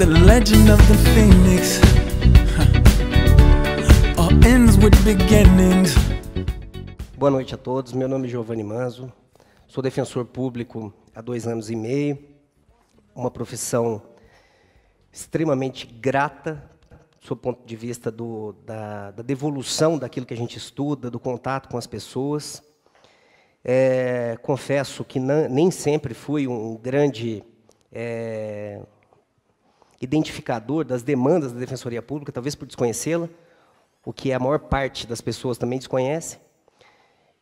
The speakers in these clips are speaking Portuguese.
the legend of the phoenix. All ends with beginnings. Boa noite a todos, meu nome é Giovanni Manzo, sou defensor público há 2 anos e meio, uma profissão extremamente grata, do ponto de vista da devolução daquilo que a gente estuda, do contato com as pessoas. Confesso que nem sempre fui um grande identificador das demandas da Defensoria Pública, talvez por desconhecê-la, o que a maior parte das pessoas também desconhece.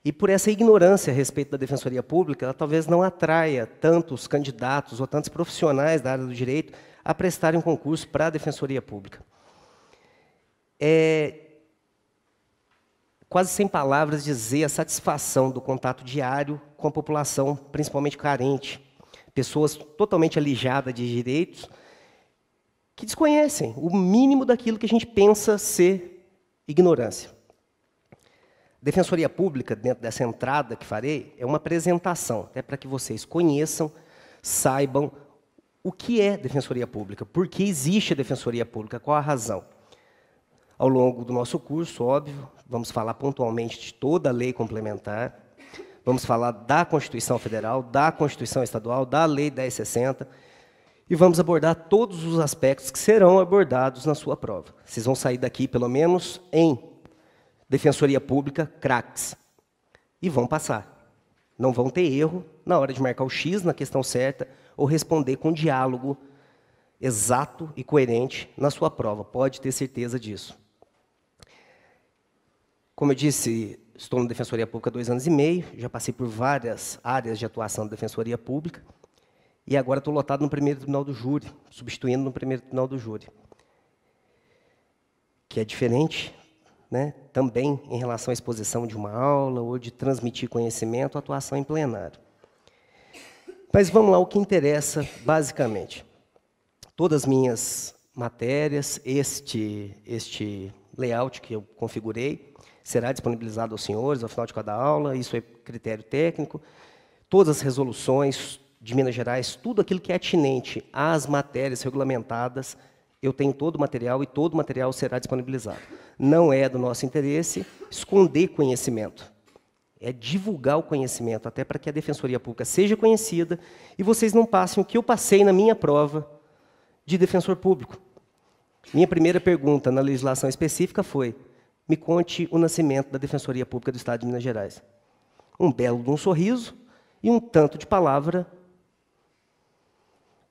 E por essa ignorância a respeito da Defensoria Pública, ela talvez não atraia tantos candidatos ou tantos profissionais da área do direito a prestarem um concurso para a Defensoria Pública. Quase sem palavras dizer a satisfação do contato diário com a população, principalmente carente, pessoas totalmente alijadas de direitos, que desconhecem o mínimo daquilo que a gente pensa ser ignorância. Defensoria Pública, dentro dessa entrada que farei, é uma apresentação, até para que vocês conheçam, saibam o que é Defensoria Pública, por que existe a Defensoria Pública, qual a razão. Ao longo do nosso curso, óbvio, vamos falar pontualmente de toda a lei complementar, vamos falar da Constituição Federal, da Constituição Estadual, da Lei 1060, e vamos abordar todos os aspectos que serão abordados na sua prova. Vocês vão sair daqui, pelo menos, em Defensoria Pública, craques, e vão passar. Não vão ter erro na hora de marcar o X na questão certa ou responder com diálogo exato e coerente na sua prova. Pode ter certeza disso. Como eu disse, estou na Defensoria Pública há 2 anos e meio, já passei por várias áreas de atuação da Defensoria Pública, e agora estou lotado no primeiro tribunal do júri, substituindo no primeiro tribunal do júri, que é diferente, né, também em relação à exposição de uma aula ou de transmitir conhecimento, atuação em plenário. Mas vamos lá, o que interessa basicamente. Todas as minhas matérias, este layout que eu configurei, será disponibilizado aos senhores ao final de cada aula, isso é critério técnico. Todas as resoluções de Minas Gerais, tudo aquilo que é atinente às matérias regulamentadas, eu tenho todo o material e todo o material será disponibilizado. Não é do nosso interesse esconder conhecimento, é divulgar o conhecimento, até para que a Defensoria Pública seja conhecida e vocês não passem o que eu passei na minha prova de defensor público. Minha primeira pergunta na legislação específica foi: me conte o nascimento da Defensoria Pública do Estado de Minas Gerais. Um belo de um sorriso e um tanto de palavra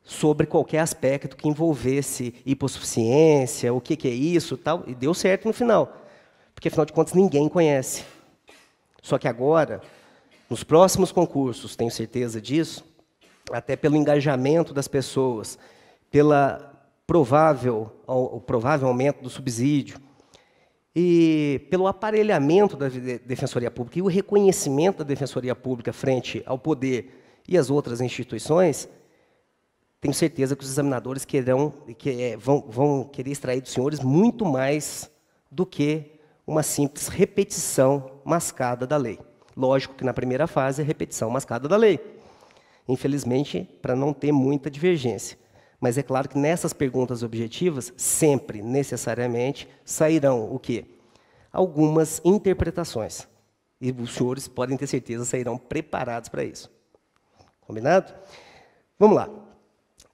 sobre qualquer aspecto que envolvesse hipossuficiência, o que é isso, tal, e deu certo no final, porque, afinal de contas, ninguém conhece. Só que agora, nos próximos concursos, tenho certeza disso, até pelo engajamento das pessoas, o provável aumento do subsídio, e pelo aparelhamento da Defensoria Pública e o reconhecimento da Defensoria Pública frente ao poder e às outras instituições, tenho certeza que os examinadores vão querer extrair dos senhores muito mais do que uma simples repetição mascada da lei. Lógico que na primeira fase é repetição mascada da lei, infelizmente, para não ter muita divergência. Mas é claro que nessas perguntas objetivas, sempre, necessariamente, sairão o quê? Algumas interpretações. E os senhores podem ter certeza, sairão preparados para isso. Combinado? Vamos lá.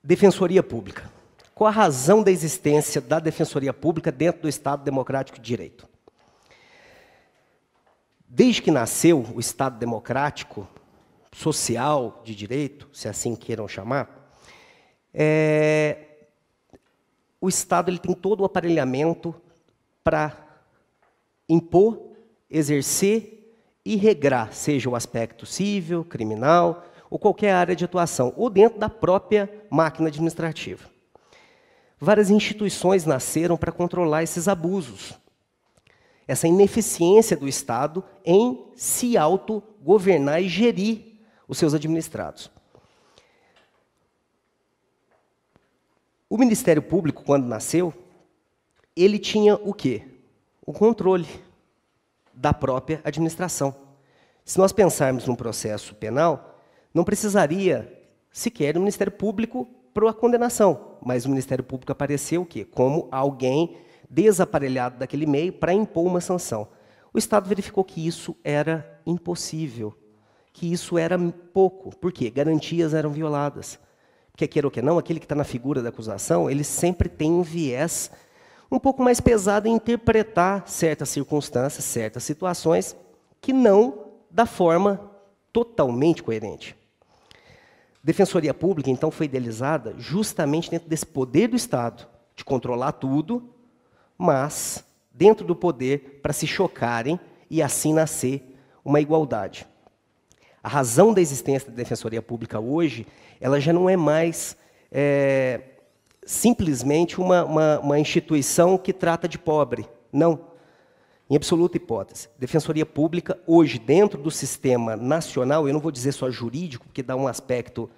Defensoria Pública. Qual a razão da existência da Defensoria Pública dentro do Estado Democrático de Direito? Desde que nasceu o Estado Democrático, social de direito, se assim queiram chamar, o Estado ele tem todo o aparelhamento para impor, exercer e regrar, seja o aspecto civil, criminal, ou qualquer área de atuação, ou dentro da própria máquina administrativa. Várias instituições nasceram para controlar esses abusos, essa ineficiência do Estado em se autogovernar e gerir os seus administrados. O Ministério Público, quando nasceu, ele tinha o quê? O controle da própria administração. Se nós pensarmos num processo penal, não precisaria sequer do Ministério Público para a condenação, mas o Ministério Público apareceu o quê? Como alguém desaparelhado daquele meio para impor uma sanção. O Estado verificou que isso era impossível, que isso era pouco. Por quê? Garantias eram violadas. Porque, queira ou que não, aquele que está na figura da acusação, ele sempre tem um viés um pouco mais pesado em interpretar certas circunstâncias, certas situações, que não da forma totalmente coerente. Defensoria Pública, então, foi idealizada justamente dentro desse poder do Estado, de controlar tudo, mas dentro do poder para se chocarem e assim nascer uma igualdade. A razão da existência da Defensoria Pública hoje, ela já não é mais simplesmente uma instituição que trata de pobre. Não. Em absoluta hipótese. Defensoria Pública, hoje, dentro do sistema nacional, eu não vou dizer só jurídico, porque dá um aspecto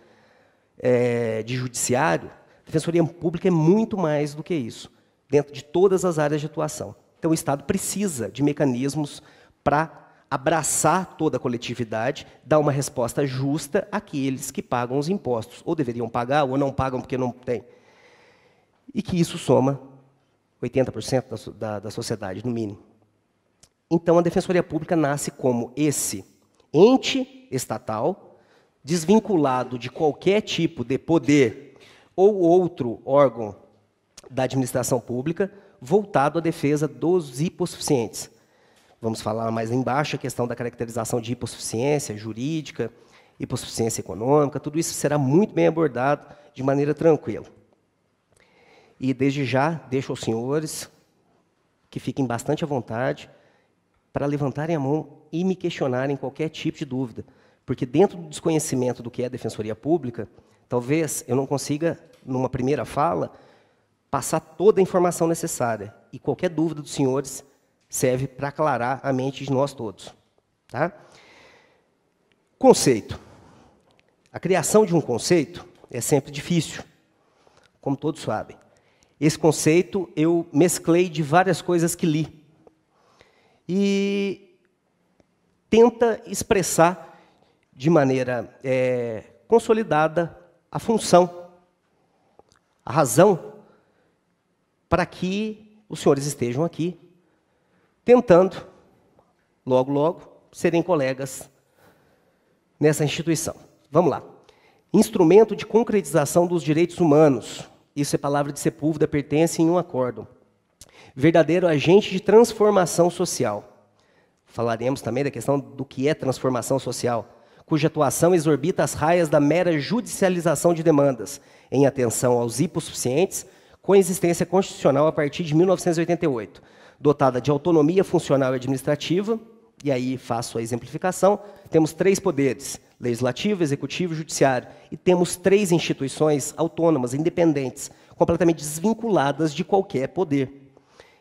de judiciário, Defensoria Pública é muito mais do que isso, dentro de todas as áreas de atuação. Então, o Estado precisa de mecanismos para abraçar toda a coletividade, dar uma resposta justa àqueles que pagam os impostos, ou deveriam pagar, ou não pagam porque não tem. E que isso soma 80% da sociedade, no mínimo. Então, a Defensoria Pública nasce como esse ente estatal, desvinculado de qualquer tipo de poder ou outro órgão da administração pública, voltado à defesa dos hipossuficientes. Vamos falar mais embaixo a questão da caracterização de hipossuficiência jurídica, hipossuficiência econômica, tudo isso será muito bem abordado de maneira tranquila. E, desde já, deixo aos senhores que fiquem bastante à vontade para levantarem a mão e me questionarem qualquer tipo de dúvida. Porque, dentro do desconhecimento do que é a Defensoria Pública, talvez eu não consiga, numa primeira fala, passar toda a informação necessária. E qualquer dúvida dos senhores serve para aclarar a mente de nós todos. Tá? Conceito. A criação de um conceito é sempre difícil, como todos sabem. Esse conceito eu mesclei de várias coisas que li. E tenta expressar de maneira consolidada a função, a razão para que os senhores estejam aqui, tentando, logo, logo, serem colegas nessa instituição. Vamos lá. Instrumento de concretização dos direitos humanos. Isso é palavra de Sepúlveda, pertence em um acórdão. Verdadeiro agente de transformação social. Falaremos também da questão do que é transformação social, cuja atuação exorbita as raias da mera judicialização de demandas, em atenção aos hipossuficientes, com existência constitucional a partir de 1988, dotada de autonomia funcional e administrativa, e aí faço a exemplificação, temos 3 poderes, legislativo, executivo e judiciário, e temos 3 instituições autônomas, independentes, completamente desvinculadas de qualquer poder,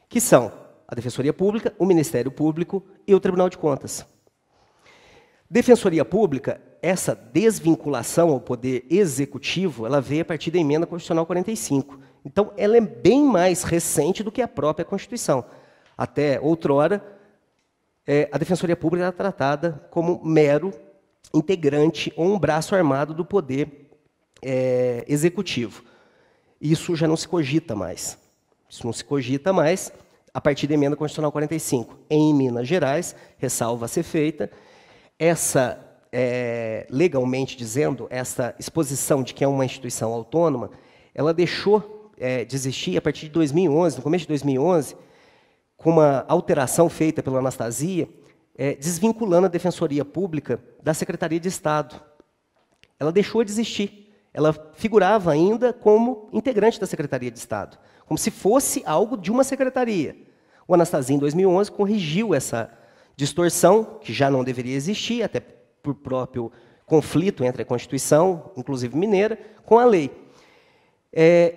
que são a Defensoria Pública, o Ministério Público e o Tribunal de Contas. Defensoria Pública, essa desvinculação ao poder executivo, ela veio a partir da Emenda Constitucional 45. Então, ela é bem mais recente do que a própria Constituição. Até outrora, a Defensoria Pública era tratada como mero integrante ou um braço armado do poder executivo. Isso já não se cogita mais. Isso não se cogita mais a partir da Emenda Constitucional 45. Em Minas Gerais, ressalva a ser feita, essa, legalmente dizendo, essa exposição de que é uma instituição autônoma, ela deixou de existir a partir de 2011, no começo de 2011, com uma alteração feita pela Anastasia, desvinculando a Defensoria Pública da Secretaria de Estado. Ela deixou de existir. Ela figurava ainda como integrante da Secretaria de Estado, como se fosse algo de uma secretaria. O Anastasia, em 2011, corrigiu essa distorção, que já não deveria existir, até por próprio conflito entre a Constituição, inclusive mineira, com a lei.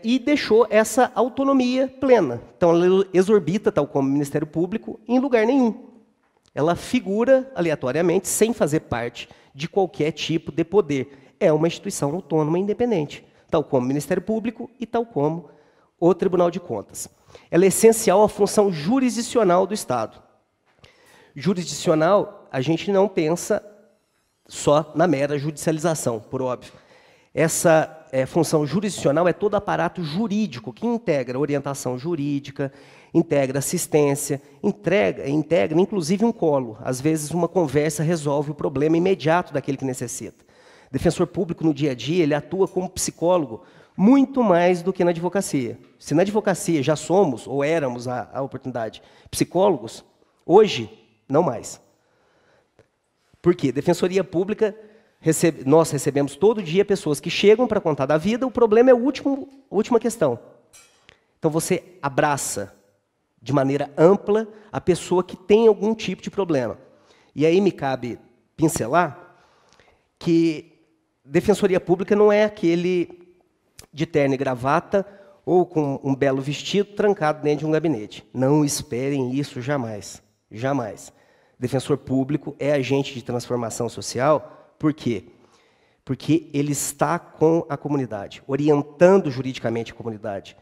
E deixou essa autonomia plena. Então, ela exorbita, tal como o Ministério Público, em lugar nenhum. Ela figura aleatoriamente, sem fazer parte de qualquer tipo de poder. É uma instituição autônoma e independente, tal como o Ministério Público e tal como o Tribunal de Contas. Ela é essencial à função jurisdicional do Estado. Jurisdicional, a gente não pensa só na mera judicialização, por óbvio. Essa função jurisdicional é todo aparato jurídico que integra orientação jurídica, integra assistência, integra inclusive um colo. Às vezes uma conversa resolve o problema imediato daquele que necessita. Defensor público no dia a dia, ele atua como psicólogo muito mais do que na advocacia. Se na advocacia já somos, ou éramos a oportunidade, psicólogos, hoje, não mais. Por quê? Defensoria Pública, nós recebemos todo dia pessoas que chegam para contar da vida, o problema é a última questão. Então você abraça de maneira ampla a pessoa que tem algum tipo de problema. E aí me cabe pincelar que Defensoria Pública não é aquele de terno e gravata ou com um belo vestido trancado dentro de um gabinete. Não esperem isso jamais. Jamais. Defensor público é agente de transformação social. Por quê? Porque ele está com a comunidade, orientando juridicamente a comunidade,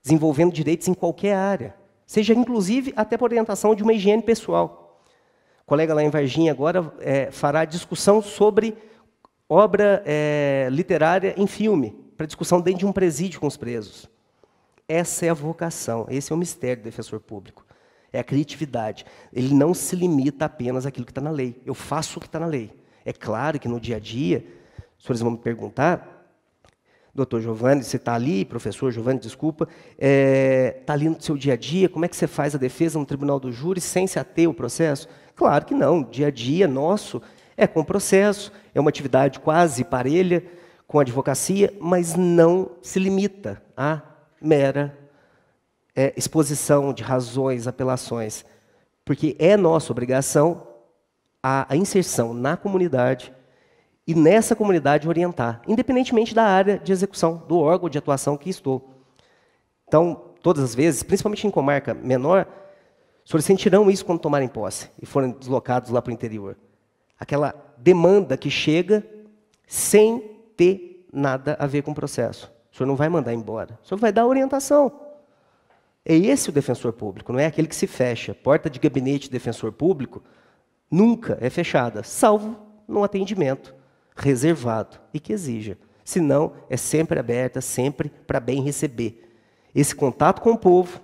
desenvolvendo direitos em qualquer área, seja inclusive até por orientação de uma higiene pessoal. O colega lá em Varginha agora fará discussão sobre obra literária em filme, para discussão dentro de um presídio com os presos. Essa é a vocação, esse é o mistério do defensor público. É a criatividade. Ele não se limita apenas àquilo que está na lei. Eu faço o que está na lei. É claro que no dia a dia, os senhores vão me perguntar, doutor Giovanni, você está ali, professor Giovanni, desculpa, está ali no seu dia a dia, como é que você faz a defesa no tribunal do júri sem se ater ao processo? Claro que não, o dia a dia nosso é com processo, é uma atividade quase parelha com a advocacia, mas não se limita a mera exposição de razões, apelações, porque é nossa obrigação a inserção na comunidade e nessa comunidade orientar, independentemente da área de execução, do órgão de atuação que estou. Então, todas as vezes, principalmente em comarca menor, os senhores sentirão isso quando tomarem posse e forem deslocados lá para o interior. Aquela demanda que chega sem ter nada a ver com o processo. O senhor não vai mandar embora, o senhor vai dar orientação. É esse o defensor público, não é aquele que se fecha. Porta de gabinete de defensor público nunca é fechada, salvo no atendimento reservado e que exija. Senão, é sempre aberta, sempre para bem receber. Esse contato com o povo,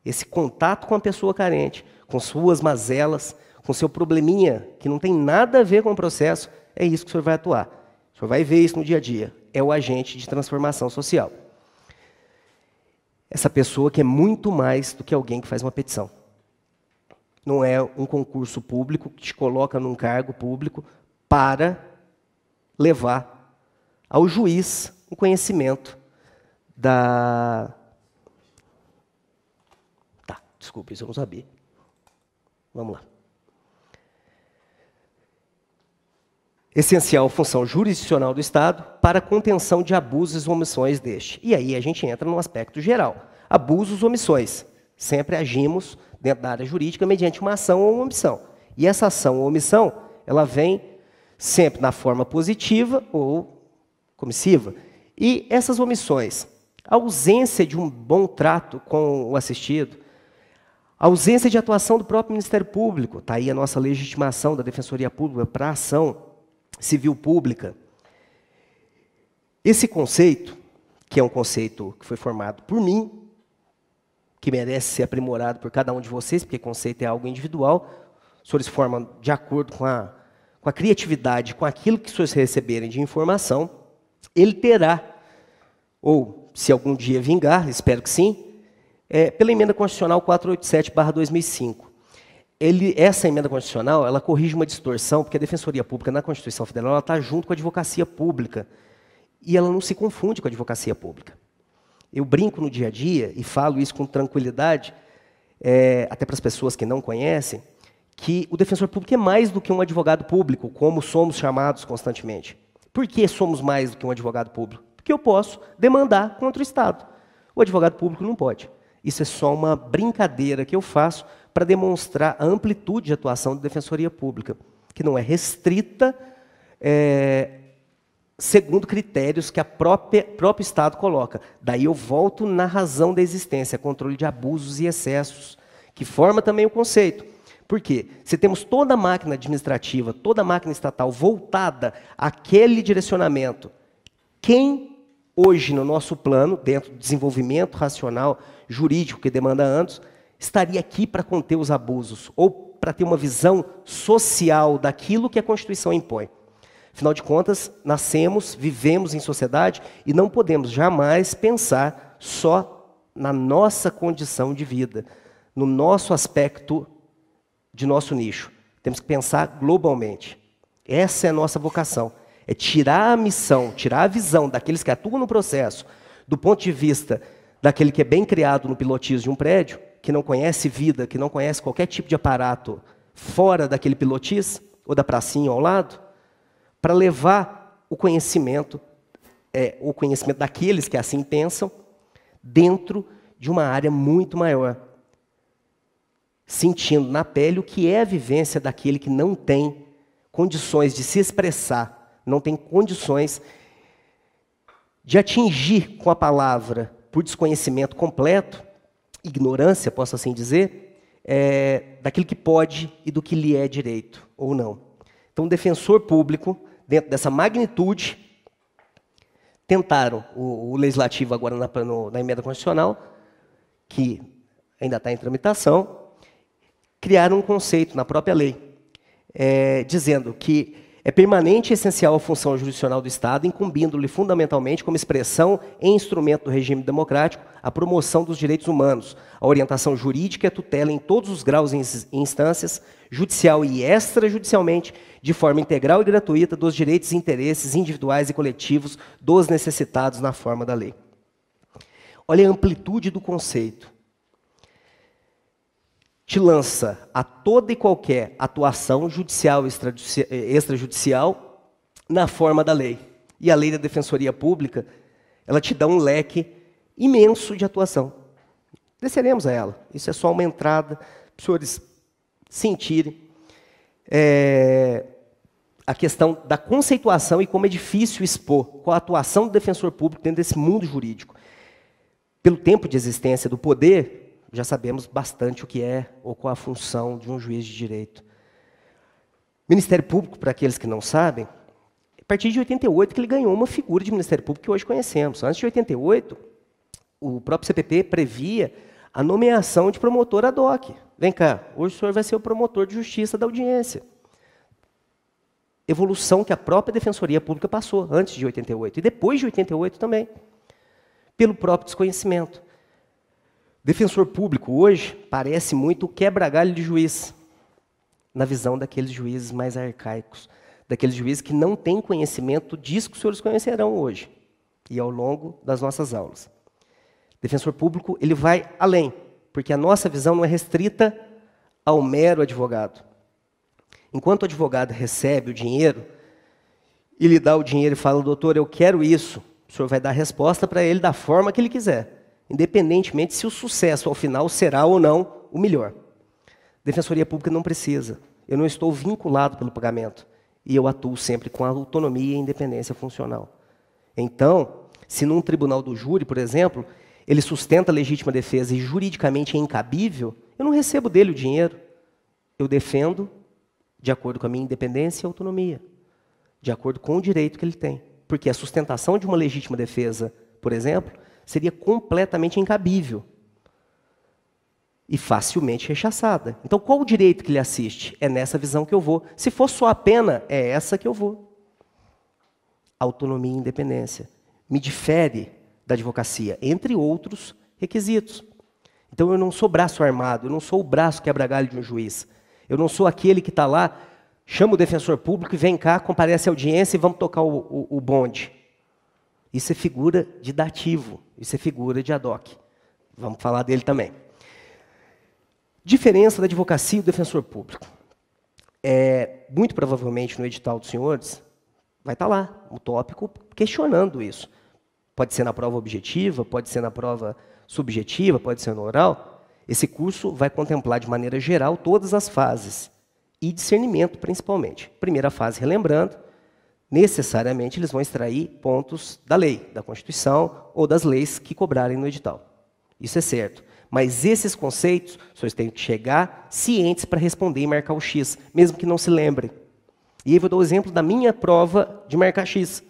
esse contato com a pessoa carente, com suas mazelas, com seu probleminha, que não tem nada a ver com o processo, é isso que o senhor vai atuar. O senhor vai ver isso no dia a dia. É o agente de transformação social. Essa pessoa que é muito mais do que alguém que faz uma petição. Não é um concurso público que te coloca num cargo público para levar ao juiz o conhecimento da... Tá, desculpe, isso eu não sabia. Vamos lá. Essencial função jurisdicional do Estado para a contenção de abusos e omissões deste. E aí a gente entra no aspecto geral. Abusos, omissões. Sempre agimos dentro da área jurídica mediante uma ação ou uma omissão. E essa ação ou omissão, ela vem sempre na forma positiva ou comissiva. E essas omissões, a ausência de um bom trato com o assistido, a ausência de atuação do próprio Ministério Público, está aí a nossa legitimação da Defensoria Pública para a ação civil pública. Esse conceito, que é um conceito que foi formado por mim, que merece ser aprimorado por cada um de vocês, porque conceito é algo individual, os senhores formam de acordo com a criatividade, com aquilo que os senhores receberem de informação, ele terá, ou se algum dia vingar, espero que sim, pela emenda constitucional 487/2005. Essa emenda constitucional, ela corrige uma distorção, porque a Defensoria Pública na Constituição Federal está junto com a Advocacia Pública, e ela não se confunde com a Advocacia Pública. Eu brinco no dia a dia, e falo isso com tranquilidade, até para as pessoas que não conhecem, que o defensor público é mais do que um advogado público, como somos chamados constantemente. Por que somos mais do que um advogado público? Porque eu posso demandar contra o Estado. O advogado público não pode. Isso é só uma brincadeira que eu faço para demonstrar a amplitude de atuação da Defensoria Pública, que não é restrita segundo critérios que o próprio Estado coloca. Daí eu volto na razão da existência, controle de abusos e excessos, que forma também o conceito. Por quê? Se temos toda a máquina administrativa, toda a máquina estatal voltada àquele direcionamento, quem hoje no nosso plano, dentro do desenvolvimento racional, jurídico, que demanda anos, estaria aqui para conter os abusos, ou para ter uma visão social daquilo que a Constituição impõe. Afinal de contas, nascemos, vivemos em sociedade e não podemos jamais pensar só na nossa condição de vida, no nosso aspecto de nosso nicho. Temos que pensar globalmente. Essa é a nossa vocação. É tirar a missão, tirar a visão daqueles que atuam no processo, do ponto de vista daquele que é bem criado no pilotismo de um prédio, que não conhece vida, que não conhece qualquer tipo de aparato fora daquele pilotis, ou da pracinha ao lado, para levar o conhecimento daqueles que assim pensam, dentro de uma área muito maior. Sentindo na pele o que é a vivência daquele que não tem condições de se expressar, não tem condições de atingir com a palavra, por desconhecimento completo, ignorância, posso assim dizer, daquilo que pode e do que lhe é direito, ou não. Então, o defensor público, dentro dessa magnitude, tentaram, o legislativo agora na emenda constitucional, que ainda está em tramitação, criaram um conceito na própria lei, dizendo que é permanente e essencial a função jurisdicional do Estado, incumbindo-lhe fundamentalmente como expressão e instrumento do regime democrático a promoção dos direitos humanos, a orientação jurídica e a tutela em todos os graus e instâncias, judicial e extrajudicialmente, de forma integral e gratuita, dos direitos e interesses individuais e coletivos dos necessitados na forma da lei. Olha a amplitude do conceito. Te lança a toda e qualquer atuação judicial e extrajudicial na forma da lei. E a lei da Defensoria Pública, ela te dá um leque imenso de atuação. Desceremos a ela. Isso é só uma entrada para os senhores sentirem a questão da conceituação e como é difícil expor qual a atuação do defensor público dentro desse mundo jurídico. Pelo tempo de existência do poder, já sabemos bastante o que é ou qual a função de um juiz de direito. Ministério Público, para aqueles que não sabem, a partir de 88 que ele ganhou uma figura de Ministério Público que hoje conhecemos. Antes de 88, o próprio CPP previa a nomeação de promotor ad hoc. Vem cá, hoje o senhor vai ser o promotor de justiça da audiência. Evolução que a própria Defensoria Pública passou antes de 88 e depois de 88 também, pelo próprio desconhecimento. Defensor público hoje parece muito o quebra-galho de juiz, na visão daqueles juízes mais arcaicos, daqueles juízes que não têm conhecimento disso que os senhores conhecerão hoje, e ao longo das nossas aulas. Defensor público, ele vai além, porque a nossa visão não é restrita ao mero advogado. Enquanto o advogado recebe o dinheiro, e lhe dá o dinheiro e fala, doutor, eu quero isso, o senhor vai dar a resposta para ele da forma que ele quiser, independentemente se o sucesso ao final será ou não o melhor. Defensoria Pública não precisa. Eu não estou vinculado pelo pagamento. E eu atuo sempre com a autonomia e independência funcional. Então, se num tribunal do júri, por exemplo, ele sustenta a legítima defesa e juridicamente é incabível, eu não recebo dele o dinheiro. Eu defendo de acordo com a minha independência e autonomia, de acordo com o direito que ele tem. Porque a sustentação de uma legítima defesa, por exemplo, seria completamente incabível e facilmente rechaçada. Então, qual o direito que lhe assiste? É nessa visão que eu vou. Se for só a pena, é essa que eu vou. Autonomia e independência. Me difere da advocacia, entre outros requisitos. Então, eu não sou braço armado, eu não sou o braço quebra-galho de um juiz. Eu não sou aquele que está lá, chama o defensor público e vem cá, comparece à audiência e vamos tocar o bonde. Isso é figura de dativo, isso é figura de ad hoc. Vamos falar dele também. Diferença da advocacia e do defensor público. Muito provavelmente no edital dos senhores, vai estar lá um tópico questionando isso. Pode ser na prova objetiva, pode ser na prova subjetiva, pode ser no oral. Esse curso vai contemplar de maneira geral todas as fases, e discernimento principalmente. Primeira fase, relembrando, necessariamente eles vão extrair pontos da lei, da Constituição ou das leis que cobrarem no edital. Isso é certo. Mas esses conceitos, os senhores têm que chegar cientes para responder e marcar o X, mesmo que não se lembrem. E aí eu vou dar o exemplo da minha prova de marcar X.